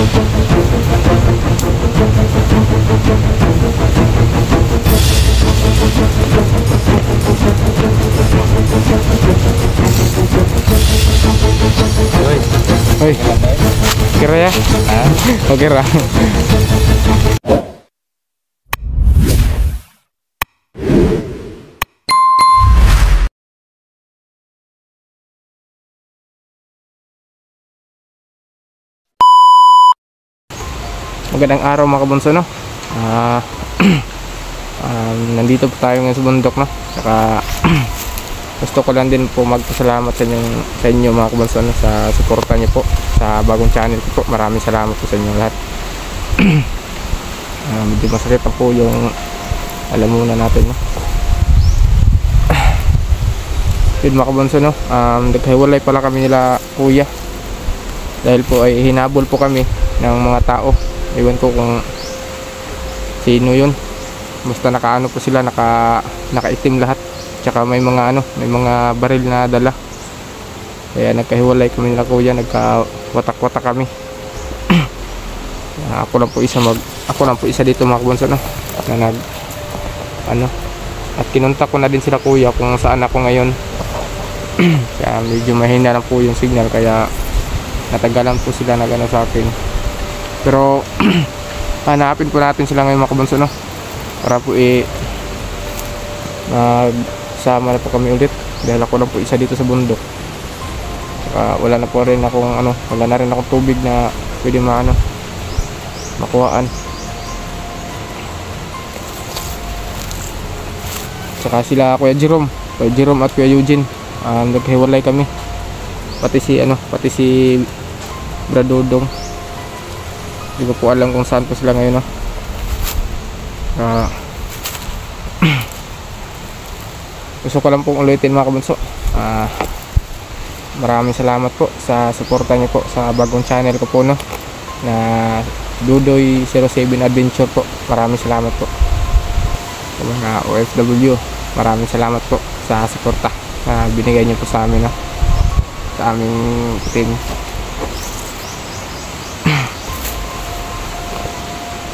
Hoy, kira ya? Oh, kira. Magandang araw mga kabunso, no? Nandito po tayo ngayon sa bundok, no? Saka gusto ko lang din po magpasalamat sa inyo mga kabunso, no? Sa suporta niyo po sa bagong channel ko po. Maraming salamat po sa inyo lahat. Medyo masakit pa po yung alam muna natin, no? Yun mga kabunso, no? Naghiwalay pala kami nila kuya dahil po ay hinabol po kami ng mga tao. Iwan ko kung sino yun. Basta nakaano po sila, nakaitim lahat. Tsaka may mga may mga baril na dala. Kaya nagkahiwalay kami nila kuya, nagkawatak-watak kami. Ako lang po isa dito mga kabunso, no? Na at kinuntak ko na din sila kuya kung saan ako ngayon. Kaya medyo mahina lang po yung signal, kaya natagalan po sila na gano'n sa akin. Pero hanapin po natin sila ngayon mga kabunso, no? Para po magsama na po kami ulit dahil ako lang po isa dito sa bundok. Wala na po rin akong wala na rin akong tubig na pwede makuhaan. Saka sila Kuya Jerome at Kuya Eugene, naghiwalay kami. Pati si Bradodong. Hindi ko po alam kung saan po sila ngayon, no? Gusto ko lang pong ulitin mga kabunso, maraming salamat po sa suporta niyo po sa bagong channel ko po, no? Na Dudoy 07 Adventure po. Maraming salamat po sa mga OFW. Maraming salamat po sa suporta na binigay niyo po sa amin, no? Sa aming team.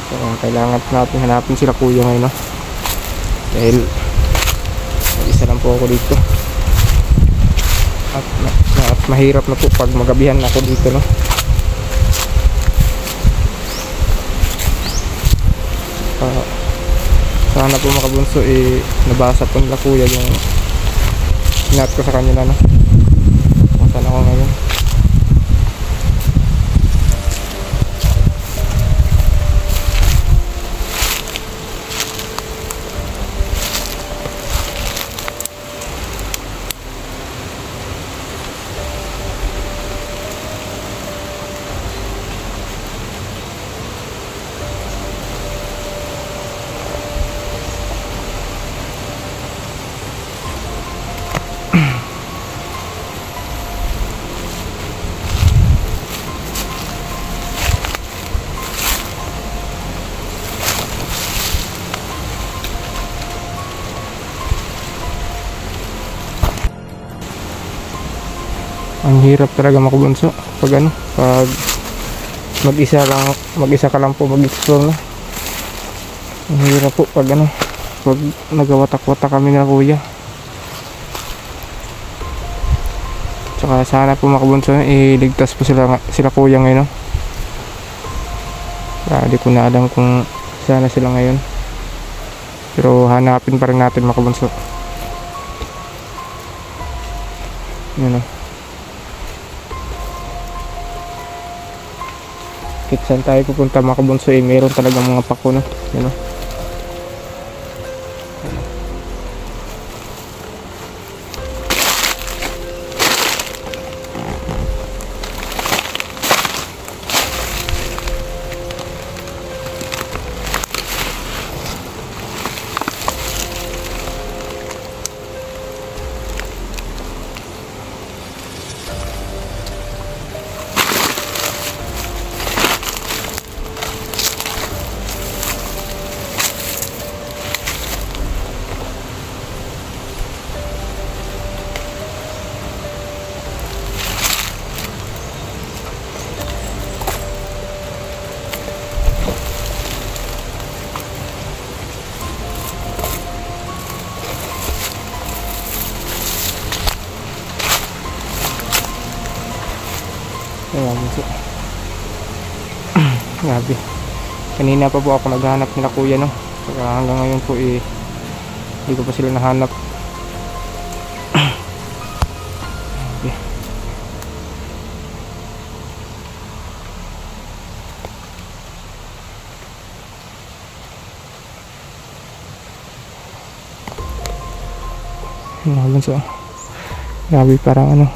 So, kailangan natin hanapin sila kuya ngayon, no? Dahil isa lang po ako dito at mahirap na po pag magabihan ako dito, no? Sana po mga kabunso nabasa po nila kuya yung sinat ko sa kanila, no? Kung saan ako ngayon. Ang hirap talaga mga kabunso pag mag-isa ka lang po mag-explore, no? Ang hirap po pag nagawatak-watak kami na kuya. Tsaka sana po mga kabunso iligtas po sila kuya ngayon, no? Hindi ko na alam kung saan na sila ngayon, pero hanapin pa rin natin mga kabunso. Yun, no? Kahit saan tayo pupunta mga kabunso, meron talagang mga pako, no? Yan, no? bunso. Grabe. Kanina pa po ako naghahanap nila kuya, no? Saka hanggang ngayon po hindi ko pa sila nahanap. Okay. Mga bunso. Grabe, parang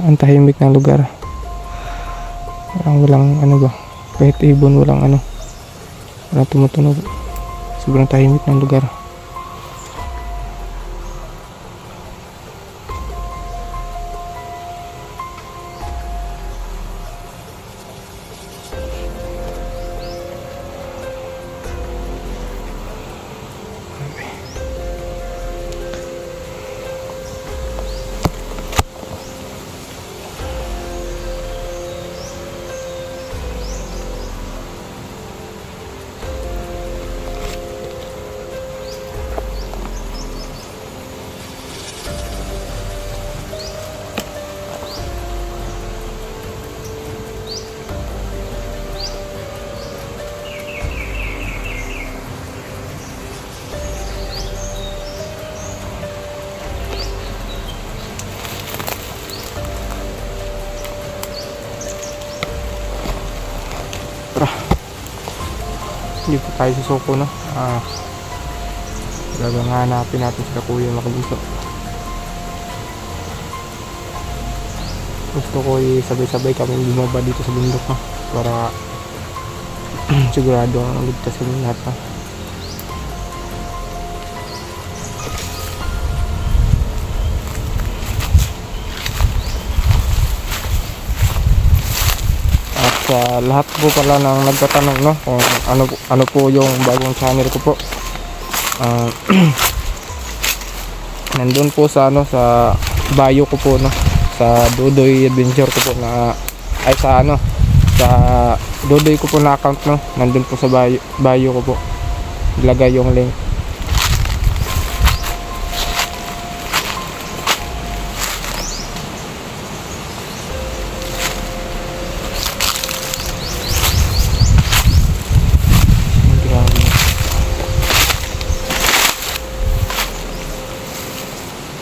ang tahimik ng lugar. Parang walang kahit ibon, walang tumutunog. Sobrang tahimik ng lugar. Hindi po tayo susuko, no? Talagang hanapin natin sila kuya, mga kabunso. Gusto ko sabay-sabay kami bumaba dito sa bundok, no? Para sigurado ang ligtas kami lahat, no? Sa lahat po pala ng nagtatanong, no, kung ano po yung bagong channel ko po, nandun po sa sa bio ko po, no, sa Dudoy Adventure ko po sa Dudoy ko po na account, no, nandun po sa bio ko po ilagay yung link.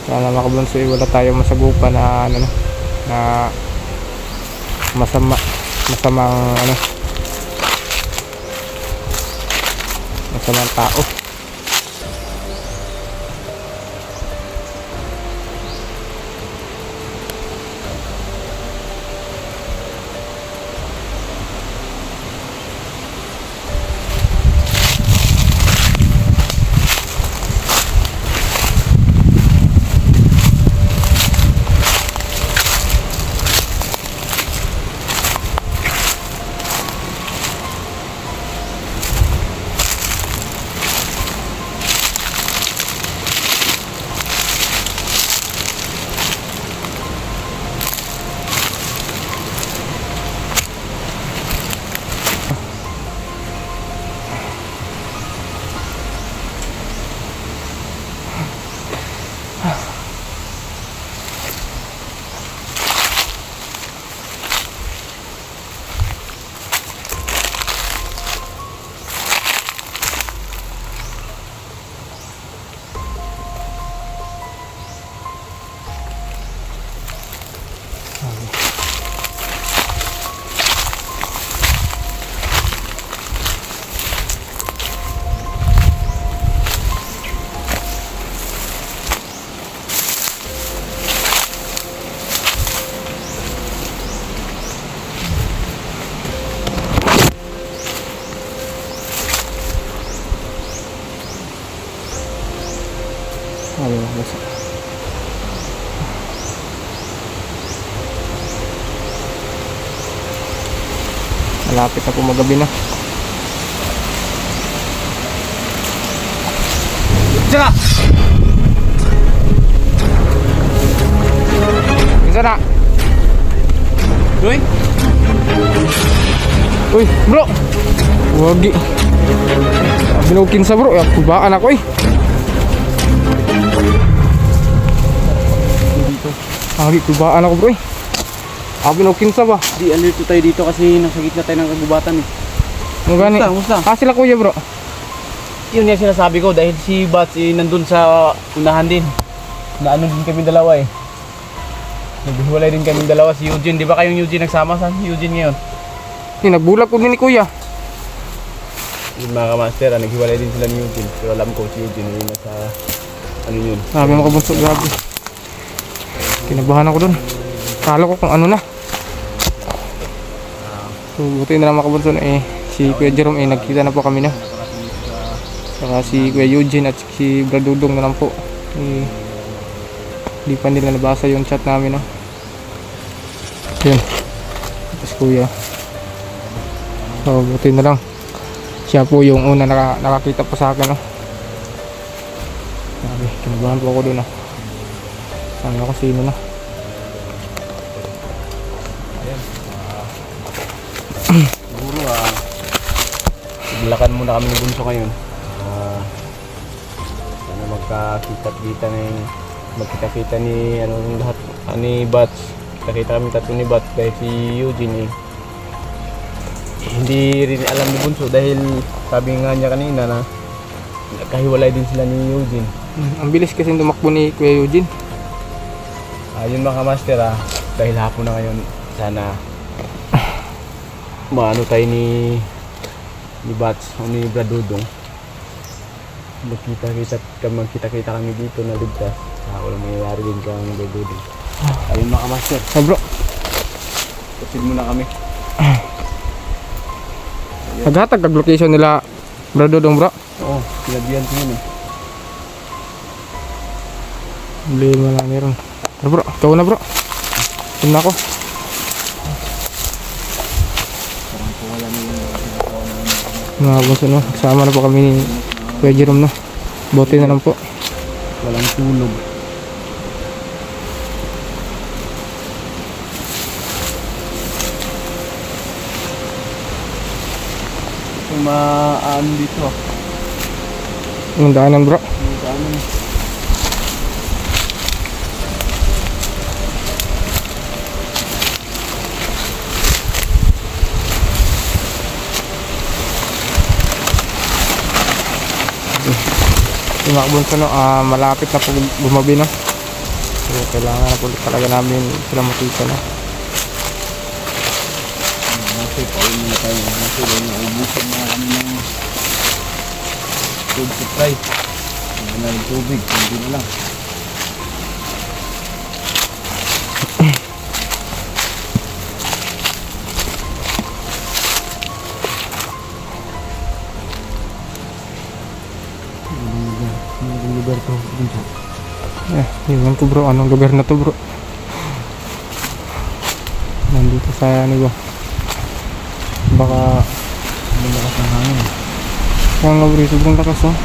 Sana mga kabunso, wala tayong masagupa na na masamang masamang tao. Malapit na po magabi na. Diyan! Bisa na! Uy! Uy, bro! Wagi! Binukin sa bro, kubaan ako eh. Dito. Kubaan ako bro eh. Abi no kinsa ba? Di alerto tayo dito kasi nasa gitna tayo ng kagubatan eh. Ano gani? Musta? Sila kuya bro. Yun yung sinasabi ko dahil si Bats nandun sa unahan din. Naano din kami dalawa eh. Naghiwalay din kami dalawa si Eugene. Di ba kayong Eugene nagsama? Saan si Eugene ngayon? Nagbulag ko din ni kuya. Yung mga kamaster, naghiwalay din sila ni Eugene. Pero alam ko si Eugene yung nasa ano yun. Sabi mo kabunso, grabe. Kinabahan ako dun. Kala ko kung ano na. So buti na lang mga kabunso na eh. Si Kuya Jerome eh nagkita na po kami na. Saka si Kuya Eugene at si Brad Dudong na lang po. Eh, di pa nila nabasa yung chat namin no. Yun. Tapos kuya. So buti na lang. Siya po yung una nakakita po sa akin no. Sabi, kinabahan po ako dun no. Sabi ako sino na. Siguro maglakan muna kami ng bunso ngayon. Sana magkita-kita ni ano lahat ni Bats. Kita kami tatlo ni Bats dahil si Eugene eh. Hindi rin alam ni bunso dahil sabi nga niya kanina na nagkahiwalay din sila ni Eugene. Ang bilis kasi tumakbo ni Kuya Eugene. Yun mga master dahil hapon na ngayon sana maano tayo ni Bats o ni Brad Dudong. Magkita-kita kami dito na ligtas. Walang mangyayari din kang Brad Dudong. Ayun mga master. Bro. Proceed muna kami. Naghatag kag location nila Brad Dudong bro. Oo, sinabihan ko yun eh. Problema lang meron. Bro, ikaw na bro. Ito na ako. Mga boss no, sama na po kami ni Kuya Jerome no. Bote na lang po. Walang tulog. Maan dito. Anong daanan bro? Daanan. Yung mga kabunso no, malapit na po bumabi no. So kailangan na po talaga namin sila makita no. Kasi pauwi na tayo. Kasi naubusan na kami ng food supply. Hindi na rin tubig. Hindi na lang. Anong lugar to? Yun ko bro, anong lugar na to bro? Nandito sa ano ba? Baka Malakas ng hangin. kung nga bro, sobrang lakas oh.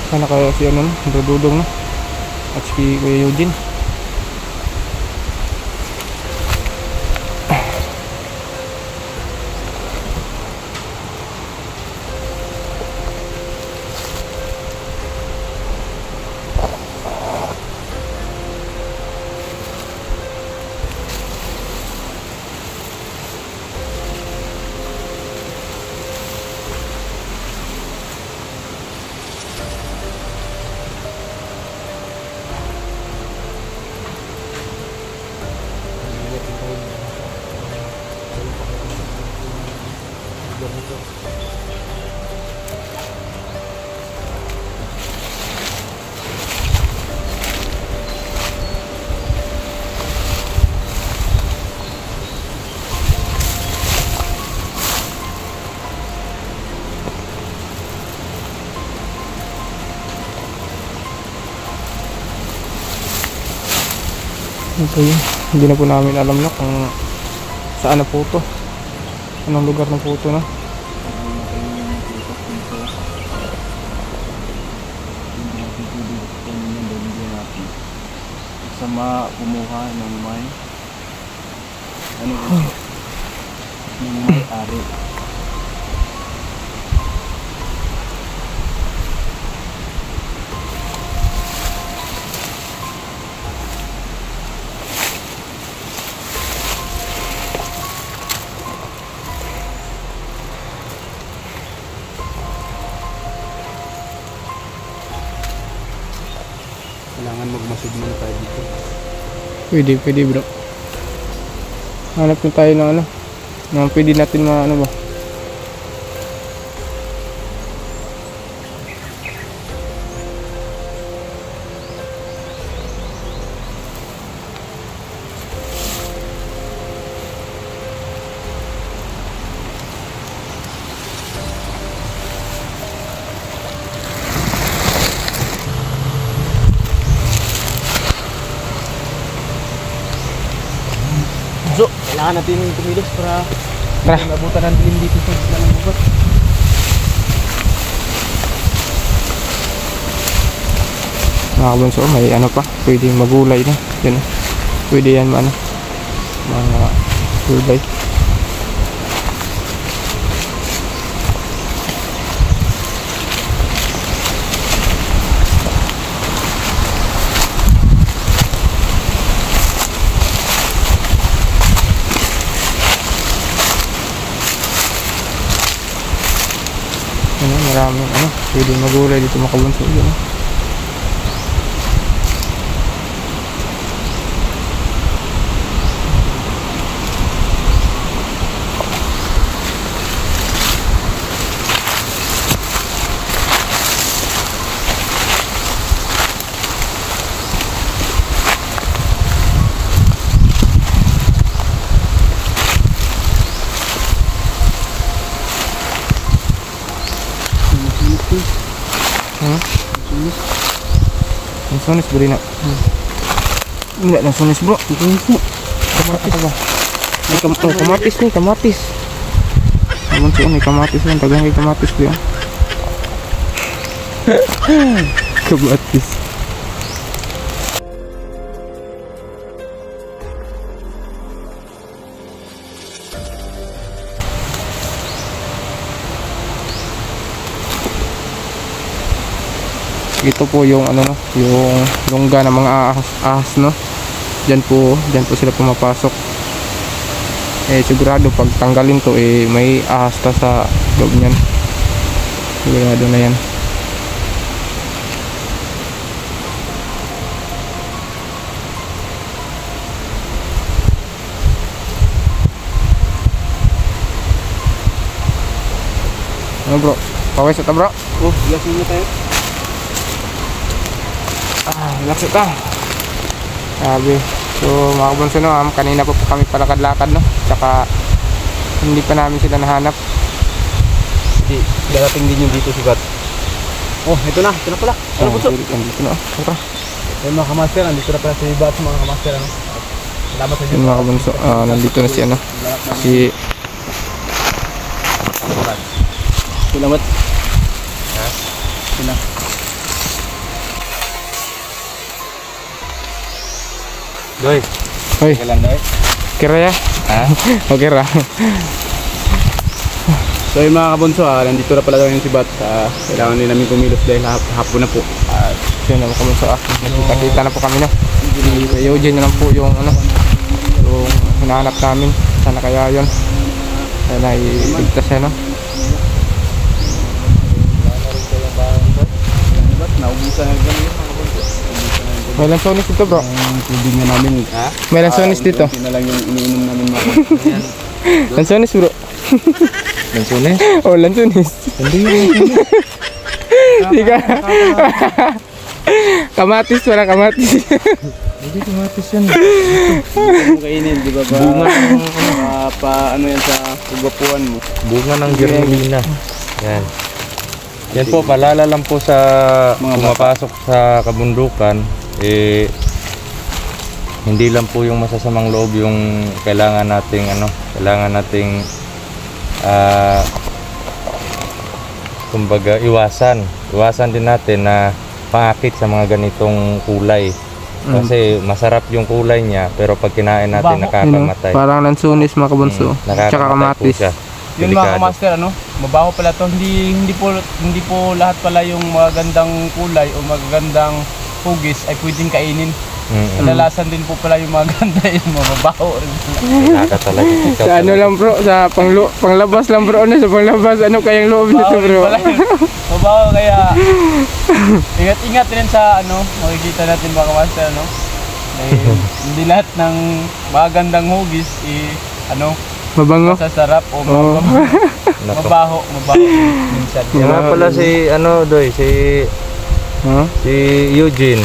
Sana kaya si ano no, Dudong no? At si Kuya Eugene. Ito yun. Hindi na po namin alam na kung saan na po to. Anong lugar na po to no? Sama kumuha ng may ano bunso? Ng may-ari. Kailangan magmasig muna tayo dito. Pwede bro. Hanap na tayo ng ano. Na pwede natin ano ba. So, kailangan natin tumilos para Tara. mabutan ng dilim dito sa gitna ng gubat. Mga kabunso, may ano pa. Pwedeng magulay na. Yan. Pwede yan ano. Mga gulay. Ano, maraming ano, pwede magulay dito mga kabunso. Yan. Ang sonis bro na. Enggak na sonis bro. Kamatis ba? Kamatis nih, kamatis. Namun sih may kamatis yan, tagang may kamatis bro. Kamatis. Ito po yung ano no, yung lungga ng mga ahas no. Diyan po sila pumapasok. Sigurado pag tanggalin to may ahas ta sa loob niyan. Sigurado na yan. Ano bro? Pawis ata bro? Oh, lasin na tayo. Relax ka. Sabi. So mga kabunso no, kanina po kami palakad-lakad no. Tsaka hindi pa namin sila nahanap. Hindi, darating din yung dito si Bat. Oh, ito na pala. Ano bunso? Dito na. Tara. Ay mga kamaster, nandito na pala si Bat mga kamaster ano. Salamat sa inyo. Yun mga kabunso, nandito na si ano. Si Salamat. Ha? Sila. Doy. Hoy, Kailan doy? kira ya? Ha? Okay ra. So yung mga kabunso nandito na pala yung si Bat. Kailangan din namin kumilos dahil hapon na po. Yun mga kabunso, nakita na po kami no. Si Eugene na lang po yung ano, yung hinahanap namin. Sana kaya yun. Sana iligtas siya no. Naubusan na ganyan mga kabunso. May lansones dito bro. Tubig na namin. Ha? May lansones dito. Hindi na lang yung iniinom namin mga kabunso. Lansones bro. Lansones? Oh, lansones. Hindi yun. Hindi ka. Kamatis para kamatis. Hindi kamatis yan. Ito kainin, di ba ba? Bunga ng ano yan sa ugapuan mo. Bunga ng germelina. Yan. Yan po, palala lang po sa pumapasok sa kabundukan. Hindi lang po yung masasamang loob yung kailangan nating kumbaga iwasan din natin na pangakit sa mga ganitong kulay. Kasi masarap yung kulay niya, pero pag kinain natin nakakamatay. Parang lansunis mga kabunso. Tsaka Nakakamatay po kamatis. siya. Yun mga Delikado. kamaster, ano? Mabaho pala to. Hindi po lahat pala yung magagandang kulay o magagandang hugis ay pwedeng kainin. Kadalasan din po pala yung maganda yung mababaho rin. Nakaka talaga. Ikaw Sa ano talaga. lang bro, sa panglabas lang bro, ano sa panglabas, ano kayang loob nito Mabaho rin bro? pala yun. Mabaho kaya ingat-ingat rin sa ano, makikita natin mga kamaster, ano? Dahil hindi lahat ng magandang hugis Mabango. masasarap o Oo. Nako. mabaho minsan. Yan nga pala si Doy, Huh? si Eugene.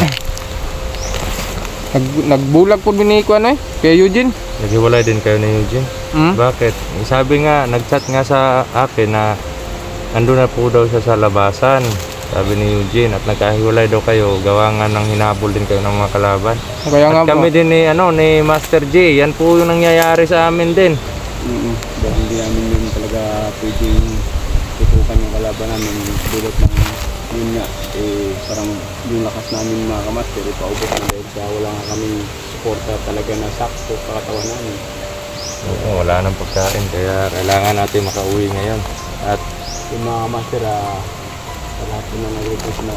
Nagbulag po ni ko ano eh, kay Eugene. Naghiwalay din kayo ni Eugene. Hmm? Bakit? Sabi nga, nag-chat nga sa akin na ando na po daw siya sa labasan. Sabi ni Eugene, at nagkahiwalay daw kayo, gawa nga ng hinabol din kayo ng mga kalaban. Kaya nga At kami bro. din ni Master J, yan po yung nangyayari sa amin din. Dahil hindi namin yun talaga pwedeng tutukan yung kalaban namin dulot ng yun nga, parang yung lakas namin mga kamaster, ipaubos na dahil sa wala nga kaming suporta talaga na sakto sa katawan namin. Oo, wala nang pagkain, kaya kailangan natin makauwi ngayon. At Yung mga kamaster, sa lahat po na nag-request na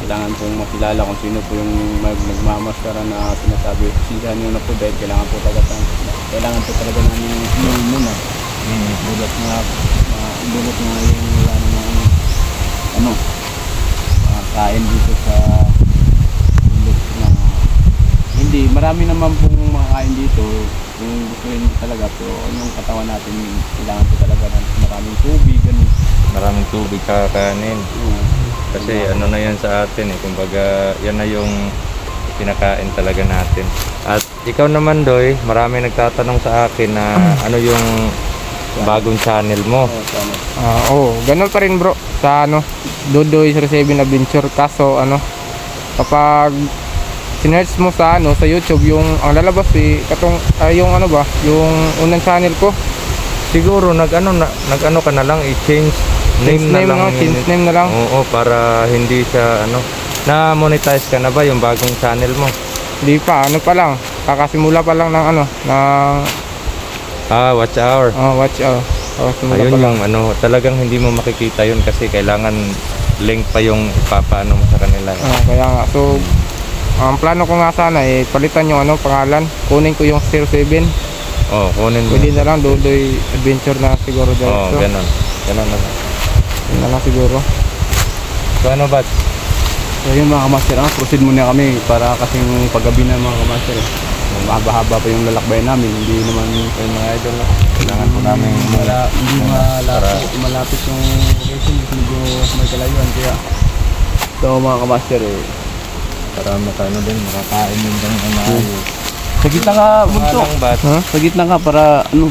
kailangan pong makilala kung sino po yung nagmamaskara na sinasabi, sinsahan nyo na po dahil kailangan po talaga namin yung muna. Dulot nga yung wala namang kain dito sa dulot na hindi, marami naman pong makakain dito kung gusto rin talaga, pero yung katawan natin kailangan po talaga ng maraming tubig, ganun. maraming tubig kakanin. Kasi ano na yan sa atin eh, kumbaga yan na yung pinakain talaga natin. At ikaw naman Doy, marami nagtatanong sa akin na ano yung bagong channel mo. Ganun pa rin bro sa ano, Dodoy 07 Adventure. Kaso ano, kapag sinearch mo sa ano sa YouTube, yung ang lalabas yung ano ba, yung unang channel ko. Siguro nag-ano ka na lang, i-change name na lang. Change name na lang. Oo, para hindi siya na monetize ka na ba yung bagong channel mo? Hindi pa, ano pa lang, kakasimula pa lang ng ano, ng Watch Hour. watch out. Kakasimula Ayun pa lang. yung talagang hindi mo makikita yun kasi kailangan link pa yung ipapaano mo sa kanila. Kaya nga, so ang plano ko nga sana palitan yung ano pangalan, kunin ko yung 07. Kunin mo. Pwede na lang Dodoy Adventure na siguro dahil. Ganun. Ganun na lang. Yun na lang siguro. So ano ba? So yun mga kamaster, proceed muna kami para kasing paggabi na mga kamaster. Mahaba-haba pa yung lalakbayan namin, hindi naman kayo mga idol. Kailangan po namin Hindi malapit yung location, medyo may kalayuan. Kaya ito mga kamaster para makano din, makakain din ng maayos. sa gitna ka, bunso. Ha? Sa gitna ka para ano.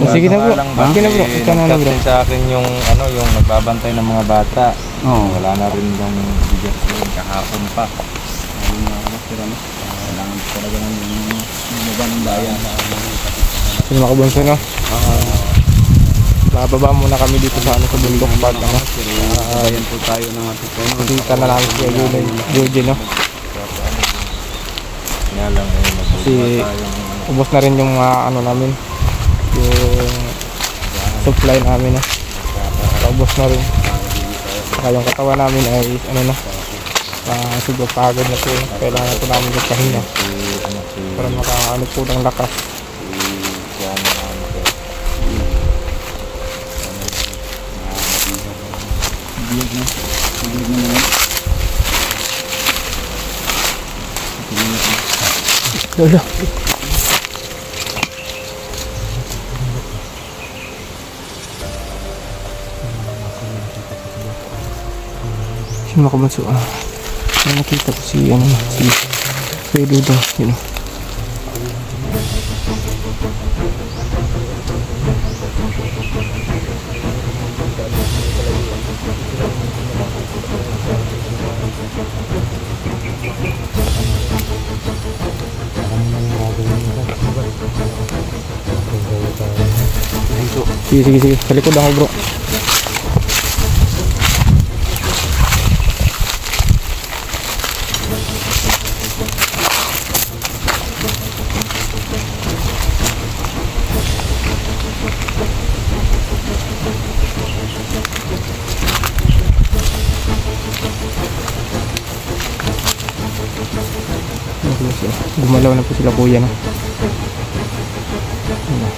Sige na bro. Sige na bro. Ika na bro. Nagchat sa akin yung yung nagbabantay ng mga bata. Oo. Wala na rin yung bigas doon kahapon pa. Ayun mga kamaster, kailangan talaga ng baba ng bayan. Sino makabunso no? Bababa muna kami dito sa ano sa bundok pag ano. Bayan po tayo ng ating Panginoon. Kita na namin si Eugene no. Kaya lang Kasi ubos na rin yung ano namin, yung supply namin no. Ubos na rin. Saka yung katawan namin ay ano na, siguro pagod na po. Kailangan po namin magpahinga para makaano po ng lakas. Lolo. Sino makabunso? Nakita ko si Pedro daw, yun. Sige. Sa likod ako bro. gumalaw na po sila kuya, no? Ano?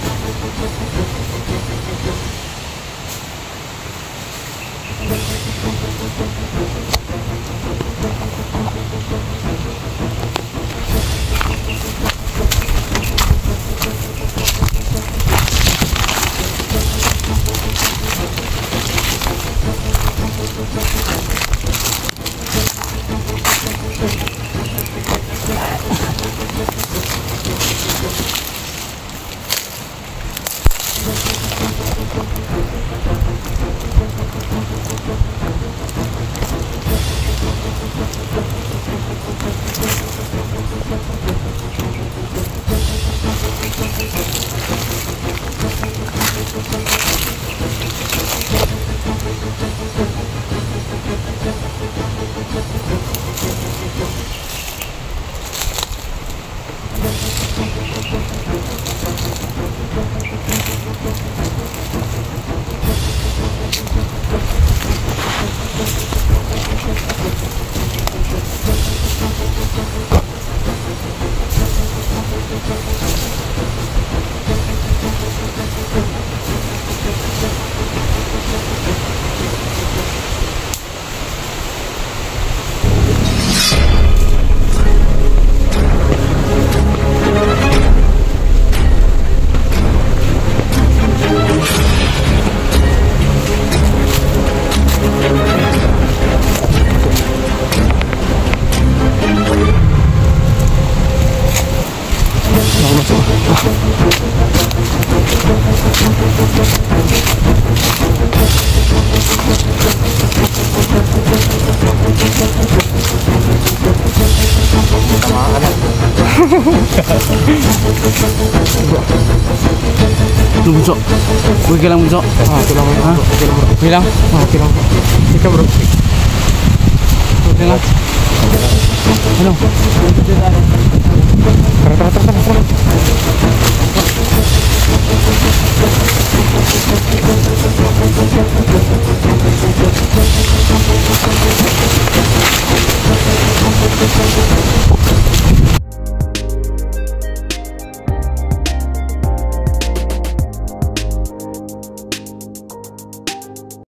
Lu bunso. Uy, kailang bunso. Okay lang, bro. Ha? Okay lang, bro. Okay lang. Okay lang, bro. Ikaw, bro. Okay lang. Ano? Tara, tara, tara, tara, tara.